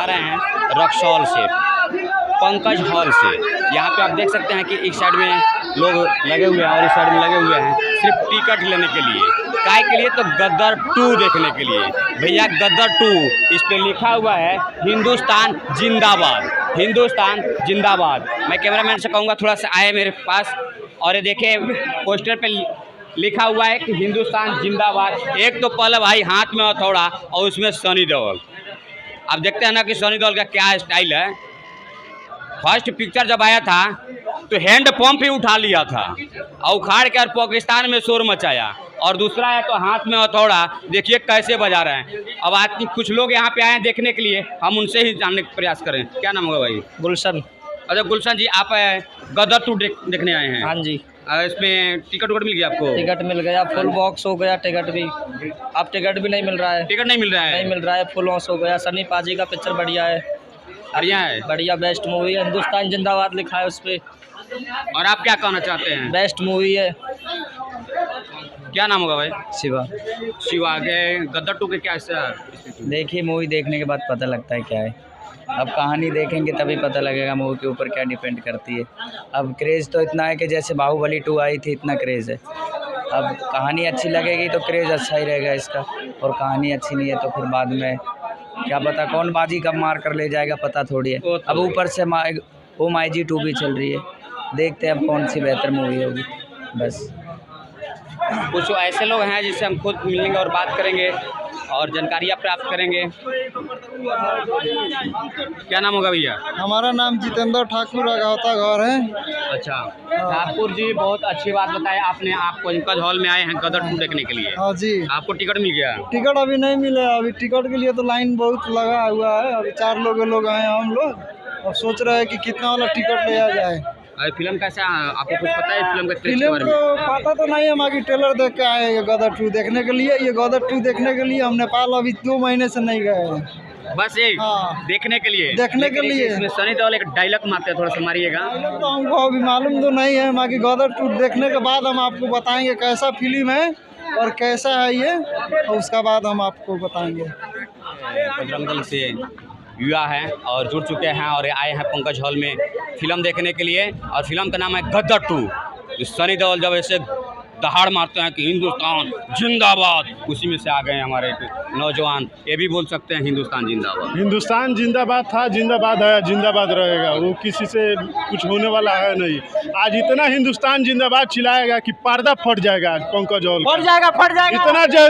रहे हैं रक्सौल से, पंकज हॉल से। यहाँ पे आप देख सकते हैं कि एक साइड में लोग लगे हुए हैं और इस साइड में लगे हुए हैं सिर्फ टिकट लेने के लिए। काय के लिए? तो गदर 2 देखने के लिए। भैया गदर 2 इस पे लिखा हुआ है हिंदुस्तान जिंदाबाद, हिंदुस्तान जिंदाबाद। मैं कैमरामैन से कहूँगा थोड़ा सा आए मेरे पास, और ये देखिए पोस्टर पे लिखा हुआ है कि हिंदुस्तान जिंदाबाद। एक तो पहले भाई हाथ में हथौड़ा और उसमें सनी देओल। आप देखते हैं ना कि सनी देओल का क्या स्टाइल है। फर्स्ट पिक्चर जब आया था तो हैंड पंप ही उठा लिया था और उखाड़ कर पाकिस्तान में शोर मचाया, और दूसरा है तो हाथ में हथौड़ा देखिए कैसे बजा रहे हैं। अब आज कुछ लोग यहाँ पे आए हैं देखने के लिए, हम उनसे ही जानने का प्रयास करें। क्या नाम होगा भाई? गुलशन। अच्छा गुलशन जी, आप गदर 2 देखने आए हैं? हाँ जी। इसमें टिकट मिल गया आपको? टिकट मिल गया, फुल बॉक्स हो गया टिकट भी। अब टिकट भी नहीं मिल रहा है। टिकट नहीं मिल रहा है? नहीं मिल रहा है, फुल बॉक्स हो गया। सनी पाजी का पिक्चर बढ़िया है, बढ़िया है, बढ़िया बेस्ट मूवी है। हिंदुस्तान जिंदाबाद लिखा है उस पर। और आप क्या कहना चाहते हैं? बेस्ट मूवी है। क्या नाम होगा भाई? शिवा। शिवा के गदर 2 के क्या देखिए मूवी देखने के बाद पता लगता है क्या है। अब कहानी देखेंगे तभी पता लगेगा मूवी के ऊपर क्या डिपेंड करती है। अब क्रेज़ तो इतना है कि जैसे बाहुबली 2 आई थी इतना क्रेज़ है। अब कहानी अच्छी लगेगी तो क्रेज़ अच्छा ही रहेगा इसका, और कहानी अच्छी नहीं है तो फिर बाद में क्या पता कौन बाजी कब मार कर ले जाएगा, पता थोड़ी है। अब ऊपर से ओ माई जी 2 भी चल रही है, देखते हैं अब कौन सी बेहतर मूवी होगी। बस कुछ ऐसे लोग हैं जिससे हम खुद मिलेंगे और बात करेंगे और जानकारियाँ प्राप्त करेंगे। क्या नाम होगा भैया? हमारा नाम जितेंद्र ठाकुर अगावता घर है। अच्छा ठाकुर जी, बहुत अच्छी बात बताया आपने। आप पंकज हॉल में आए हैं गदर 2 देखने के लिए? हाँ जी। आपको टिकट मिल गया? टिकट अभी नहीं मिला, अभी टिकट के लिए तो लाइन बहुत लगा हुआ है। अभी 4 लोग हैं हम लोग, और सोच रहे हैं कि कितना वाला टिकट लिया जाए। फिल्म कैसा, आपको कुछ पता है फिल्म का? फिल्म को पता तो नहीं है, हम आगे ट्रेलर देख के आए हैं गदर 2 देखने के लिए। ये गदर 2 देखने के लिए हम नेपाल अभी 2 महीने से नहीं गए हैं। बस ये हाँ, देखने के लिए? देखने के लिए। इसमें सनी देओल एक डायलॉग मारते हैं, थोड़ा सा मारिएगा। तो हमको अभी मालूम तो नहीं है, हम आगे गदर 2 देखने के बाद हम आपको बताएंगे कैसा फिल्म है और कैसा है ये, और उसका बाद हम आपको बताएंगे। बजरंग दल से युवा हैं और जुड़ चुके हैं और आए हैं पंकज हॉल में फिल्म देखने के लिए, और फिल्म का नाम है गदर 2। सनी देओल जब ऐसे दहाड़ मारते हैं कि हिंदुस्तान जिंदाबाद, उसी में से आ गए हमारे नौजवान। ये भी बोल सकते हैं हिंदुस्तान जिंदाबाद। हिंदुस्तान जिंदाबाद था, जिंदाबाद है, जिंदाबाद रहेगा। वो किसी से कुछ होने वाला है नहीं। आज इतना हिंदुस्तान जिंदाबाद चिल्लाएगा कि पर्दा फट जाएगा। पंकज हॉल फट जाएगा।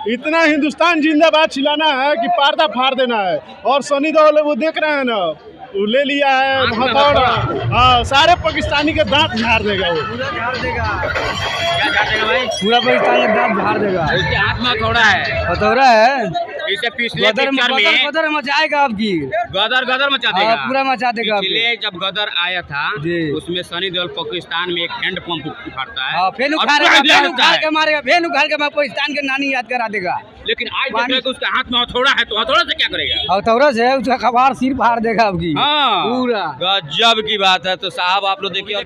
इतना हिंदुस्तान जिंदाबाद चिल्लाना है कि पर्दा फाड़ देना है। और सनी देओल वो देख रहे हैं ना, वो ले लिया है हथौड़ा। हाँ, सारे पाकिस्तानी के दांत झाड़ देगा। वो क्या झाड़ देगा भाई? पूरा पाकिस्तान का दांत झाड़ देगा। उसके हाथ में हथौड़ा है। हथौड़ा है। इसे पिछले पिक्चर में गदर मचाएगा आपकी। गदर मचा देगा, पूरा मचा देगा। पिछले जब गदर आया था उसमें सनी देओल पाकिस्तान में एक हैंड पंप उठाता है, फेन उखाड़ के मारेगा, फेन उखाड़ के पाकिस्तान के नानी याद करा देगा। लेकिन आज देखिए कि उसके हाथ में हथौड़ा है, तो हथौड़ा से क्या करेगा? हथौड़ा से उसका कबाड़ सिर फाड़ देगा आपकी। हाँ, पूरा गजब की बात है। तो साहब आप लोग देखिए,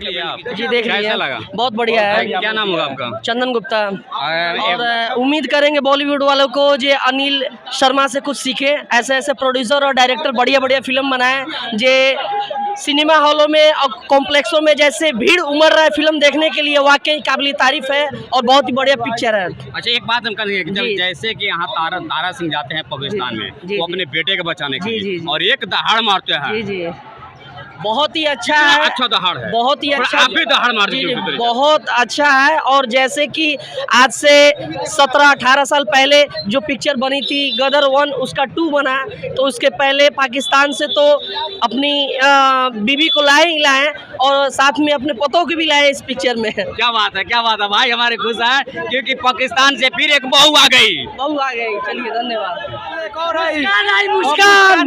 जी देख कैसा लगा? बहुत बढ़िया है। क्या नाम होगा आपका? चंदन गुप्ता। और उम्मीद करेंगे बॉलीवुड वालों को जे अनिल शर्मा से कुछ सीखे। ऐसे ऐसे प्रोड्यूसर और डायरेक्टर बढ़िया बढ़िया फिल्म बनाए, जे सिनेमा हॉलों में और कॉम्प्लेक्सों में जैसे भीड़ उमड़ रहा है फिल्म देखने के लिए, वाकई काबिल तारीफ है और बहुत ही बढ़िया पिक्चर है। अच्छा एक बात हम करेंगे कि जैसे कि यहाँ तारा सिंह जाते हैं पाकिस्तान में, वो अपने बेटे को बचाने के लिए, और एक दहाड़ मारते हैं। बहुत ही अच्छा है, अच्छा दहाड़ है, बहुत ही अच्छा। आप भी दहाड़ मार दीजिए। बहुत अच्छा है। और जैसे कि आज से 17-18 साल पहले जो पिक्चर बनी थी गदर 1, उसका 2 बना, तो उसके पहले पाकिस्तान से तो अपनी बीवी को लाए और साथ में अपने पतों को भी लाए इस पिक्चर में। क्या बात है, क्या बात है भाई, हमारे खुश है क्योंकि पाकिस्तान से फिर एक बहू आ गई। चलिए धन्यवाद।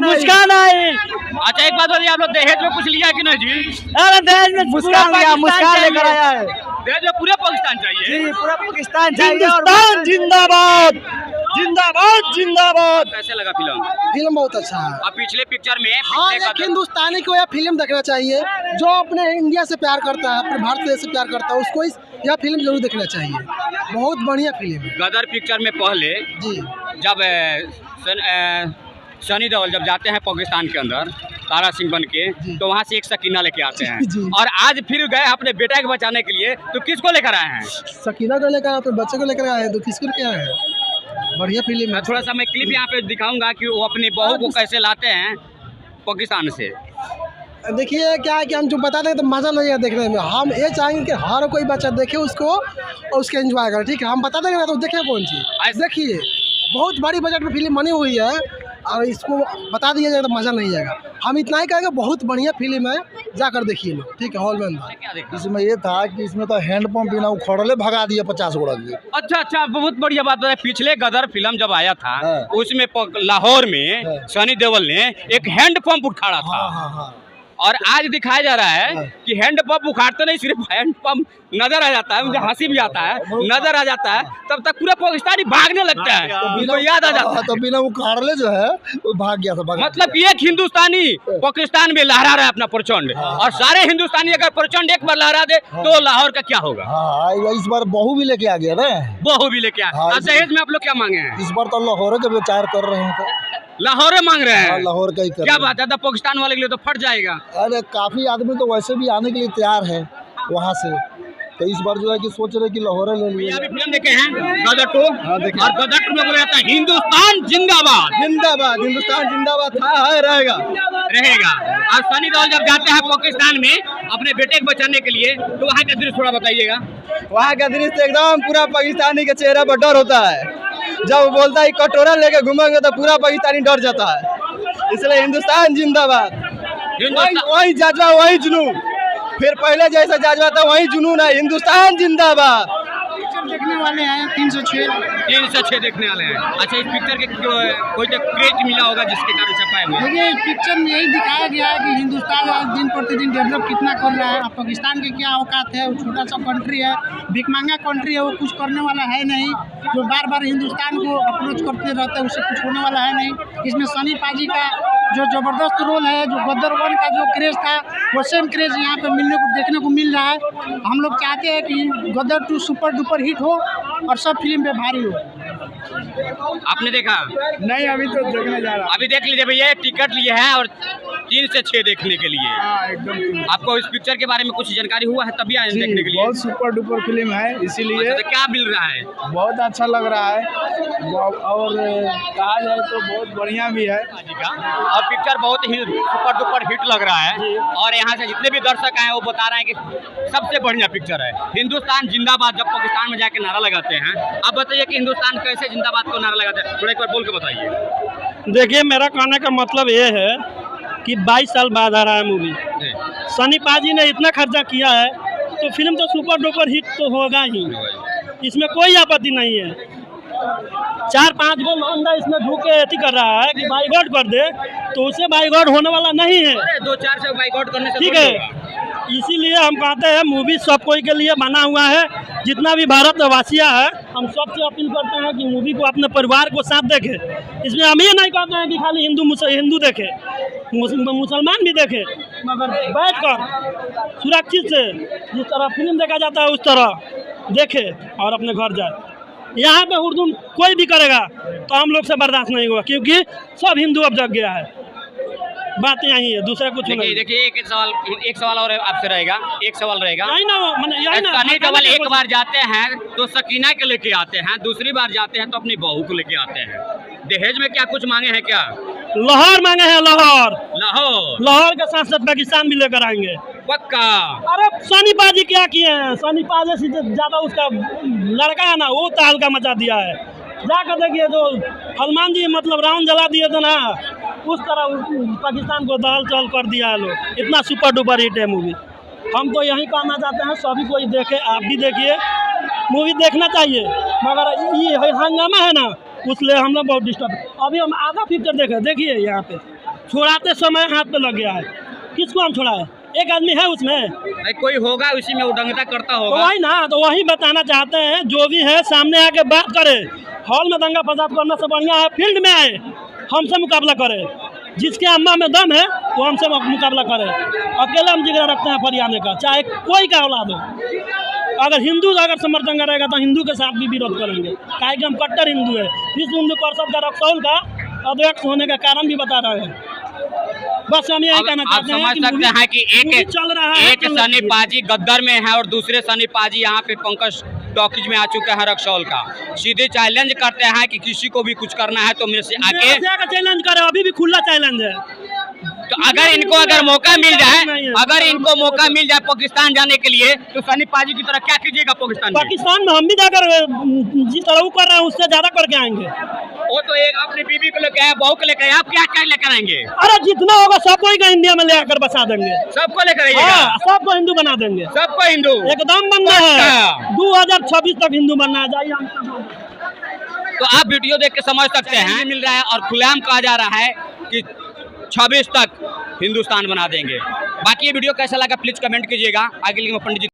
मुस्कान आई। अच्छा एक बात बताइए, आप लोग दहेज में कुछ लिया कि नहीं जी? अरे दहेज में मुस्कान लेकर आया है। दहेज में पूरा पाकिस्तान चाहिए? जी पूरा पाकिस्तान चाहिए। हिंदुस्तान जिंदाबाद, जिंदाबाद, जिंदाबाद। कैसे लगा फिल्म? फिल्म बहुत अच्छा है। अब पिछले पिक्चर में हाँ, एक हिंदुस्तानी को यह फिल्म देखना चाहिए जो अपने इंडिया से प्यार करता है, अपने भारत देश से प्यार करता है, उसको यह फिल्म जरूर देखना चाहिए। बहुत बढ़िया फिल्म है। गदर पिक्चर में पहले जी जब सनी देओल जब जाते हैं पाकिस्तान के अंदर तारा सिंह बन के, तो वहाँ से एक सकीना लेके आते हैं, और आज फिर गए अपने बेटा को बचाने के लिए, तो किसको लेकर आए हैं? सकीना को लेकर अपने बच्चे को लेकर आए हैं, तो किसको लेकर आए हैं? बढ़िया फिल्म है। थोड़ा सा मैं क्लिप यहाँ पे दिखाऊंगा कि वो अपनी बहू को कैसे लाते हैं पाकिस्तान से। देखिए क्या है कि हम जो बता दें तो मज़ा नहीं है देखने में। हम ये चाहेंगे कि हर कोई बच्चा देखे उसको और उसके एंजॉय करे, ठीक है? हम बता देंगे ना तो देखे कौन चीज़। देखिए बहुत बड़ी बजट में फिल्म बनी हुई है और इसको बता दिया जाए तो मज़ा नहीं आएगा। हम इतना ही कहेंगे बहुत बढ़िया फिल्म है, जाकर देखिए लोग, ठीक है? हॉल में अंदर। इसमें ये था कि इसमें तो हैंडपम्प बिना उखड़ले भगा दिया 50 घोड़ा की। अच्छा, बहुत बढ़िया बात है। पिछले गदर फिल्म जब आया था उसमें लाहौर में सनी देओल ने एक हैंडपम्प उखाड़ा था। हाँ। और आज दिखाया जा रहा है कि हैंडपंप उखाड़ते नहीं, सिर्फ हैंडपंप नजर आ जाता है, मुझे हंसी भी आता है, नजर आ जाता है, तब तक पूरा पाकिस्तानी भागने लगता है, तो याद आ जाता है। तो बिना उखाड़ले जो है वो भाग गया था। मतलब कि एक हिंदुस्तानी पाकिस्तान में लहरा रहा है अपना प्रचंड, और सारे हिंदुस्तानी अगर प्रचंड एक बार लहरा दे तो लाहौर का क्या होगा? इस बार बहू भी लेके आ गया ना, बहू भी लेके आ। दहेज में आप लोग क्या मांगे हैं? इस बार तो लाहौर के विचार कर रहे हैं, लाहौर मांग रहे हैं। लाहौर का ही कर। क्या बात है, पाकिस्तान वाले के लिए तो फट जाएगा। अरे काफी आदमी तो वैसे भी आने के लिए तैयार है वहाँ से, तो इस बार जो है कि सोच रहे कि लाहौर ले लिए। अभी फिल्म देखे हैं गदर 2, और गदर 2 में बोला जाता है हिंदुस्तान जिंदाबाद। जिंदाबाद, हिंदुस्तान जिंदाबाद था, है, रहेगा। और सनी देओल जब जाते हैं पाकिस्तान में अपने बेटे को बचाने के लिए, तो वहाँ का दृश्य थोड़ा बताइएगा। वहाँ का दृश्य एकदम पूरा पाकिस्तानी के चेहरा पर डर होता है। जब बोलता है कटोरा लेके घूमेंगे तो पूरा पाकिस्तानी डर जाता है। इसलिए हिंदुस्तान जिंदाबाद। वही जज्बा, वही जुनून, फिर पहले जैसा जज्बा था वही जुनून है। हिंदुस्तान जिंदाबाद। देखने वाले हैं 306 देखने वाले हैं। अच्छा, इस पिक्चर के कोई तो क्रेज मिला होगा जिसके कारण छपाए हुए? देखिए इस पिक्चर में यही दिखाया गया है कि हिंदुस्तान आज दिन प्रतिदिन डेवलप कितना कर रहा है। पाकिस्तान के क्या औकात है, वो छोटा सा कंट्री है, भिखमंगा कंट्री है, वो कुछ करने वाला है नहीं। जो बार बार हिंदुस्तान को अप्रोच करते रहते हैं उससे कुछ होने वाला है नहीं। इसमें सनी पाजी का जो ज़बरदस्त रोल है, जो गदर 1 का जो क्रेज़ था वो सेम क्रेज़ यहाँ पे देखने को मिल रहा है। हम लोग चाहते हैं कि गदर 2 सुपर डुपर हिट हो और सब फिल्म पे भारी हो। आपने देखा? नहीं, अभी तो देखने जा रहा। अभी देख लीजिए भैया, टिकट लिए हैं और 3 से 6 देखने के लिए। एकदम। आपको इस पिक्चर के बारे में कुछ जानकारी हुआ है तभी आए देखने के लिए? बहुत सुपर डुपर फिल्म है, इसीलिए। अच्छा, तो क्या मिल रहा है? बहुत अच्छा लग रहा है और कहा जाए तो बहुत बढ़िया भी है। और पिक्चर बहुत ही सुपर डुपर हिट लग रहा है, और यहाँ से जितने भी दर्शक आए वो बता रहे हैं कि सबसे बढ़िया पिक्चर है। हिंदुस्तान जिंदाबाद जब पाकिस्तान में जाके नारा लगाते हैं, आप बताइए कि हिंदुस्तान कैसे जिंदाबाद को नारा लगाते हैं, थोड़ा एक बार बोल के बताइए। देखिए, मेरा कहने का मतलब ये है कि 22 साल बाद आ रहा है मूवी। सनी पाजी ने इतना खर्चा किया है तो फिल्म तो सुपर डुपर हिट तो होगा ही, इसमें कोई आपत्ति नहीं है। 4-5 गो लौंडा इसमें ढूके ऐसी कर रहा है कि बाइकआउट कर दे, तो उसे बाइकआउट होने वाला नहीं है। 2-4 से बाइकआउट करने से ठीक है, इसीलिए हम कहते हैं मूवी सब कोई के लिए बना हुआ है। जितना भी भारतवासियाँ है, हम सबसे अपील करते हैं कि मूवी को अपने परिवार को साथ देखे। इसमें हम ये नहीं कहते हैं कि खाली हिंदू देखे, मुसलमान भी देखे, मगर बैठकर सुरक्षित से जिस तरह फिल्म देखा जाता है उस तरह देखे और अपने घर जाए। यहाँ पे उर्दू कोई भी करेगा तो हम लोग से बर्दाश्त नहीं होगा, क्योंकि सब हिंदू अब जग गया है। बात यही है, दूसरा कुछ नहीं। देखिए एक सवाल और आपसे रहेगा, एक सवाल रहेगा। सनी देओल एक बार जाते हैं तो सकीना के लेके आते हैं, दूसरी बार जाते हैं तो अपनी बहू को लेके आते हैं। दहेज में क्या कुछ मांगे हैं? क्या लाहौर मांगे हैं? लाहौर के साथ साथ पाकिस्तान भी लेकर आएंगे पक्का। अरे सनी पाजी क्या किए हैं? सनी पाजी से ज्यादा उसका लड़का है ना, वो तहलका मचा दिया है। जाकर देखिए, जो हनुमान जी मतलब रावण जला दिए थे ना, उस तरह पाकिस्तान को दहल चहल कर दिया है लोग। इतना सुपर डुपर हिट है मूवी। हम तो यही कहना चाहते हैं सभी कोई देखे, आप भी देखिए, मूवी देखना चाहिए। मगर ये हंगामा है ना, उसलिए हम लोग बहुत डिस्टर्ब। अभी हम आधा पिक्चर देखे, देखिए यहाँ पे छुड़ाते समय हाथ पे लग गया है। किसको हम छुड़ाए? एक आदमी है उसमें, कोई होगा उसी में उडंगता करता होगा। तो वही ना, तो वही बताना चाहते हैं, जो भी है सामने आके बात करे। हॉल में दंगा फसाद करने से बढ़िया है फील्ड में आए, हमसे मुकाबला करे। जिसके अम्मा में दम है वो हमसे मुकाबला करे। अकेले हम जिगरा रखते हैं फरियाने का, चाहे कोई का औलाद हो। अगर हिंदू अगर समर्थन करेगा तो हिंदू के साथ भी विरोध करेंगे, काहे कि हम कट्टर हिंदू है। विश्व हिंदू परिषद का रक्सौल का अध्यक्ष होने का कारण भी बता रहे हैं। बस हम यही कहना आप चाहते हैं समझ कि सकते हैं कि मूवी चल रहा है, एक सनी पाजी गद्दार में है और दूसरे सनी पाजी यहाँ पे पंकज टॉकीज में आ चुके हैं रक्सौल का। सीधे चैलेंज करते हैं कि किसी को भी कुछ करना है तो मेरे से आके चैलेंज करे, अभी भी खुला चैलेंज है। तो अगर मौका मिल जाए, अगर इनको मौका मिल जाए पाकिस्तान जाने के लिए तो सनी पाजी की तरह क्या कीजिएगा पाकिस्तान में? पाकिस्तान में हम भी जाकर जिस तरह वो कर रहे हैं उससे ज्यादा करके आएंगे। वो तो एक अपनी बीबी को लेकर आया, बहू को लेकर आया, आप क्या क्या लेकर आएंगे? अरे जितना होगा सबको ही इंडिया में ले आकर बसा देंगे, सबको लेकर आइएगा, हाँ, सबको हिंदू बना देंगे, सबको हिंदू एकदम बनना है। 2026 तक हिंदू बनना है, जाइए हम। तो आप वीडियो देख के समझ सकते हैं मिल रहा है और खुलेआम कहा जा रहा है कि 26 तक हिंदुस्तान बना देंगे। बाकी ये वीडियो कैसा लगा प्लीज कमेंट कीजिएगा। आगे लिए पंडित जी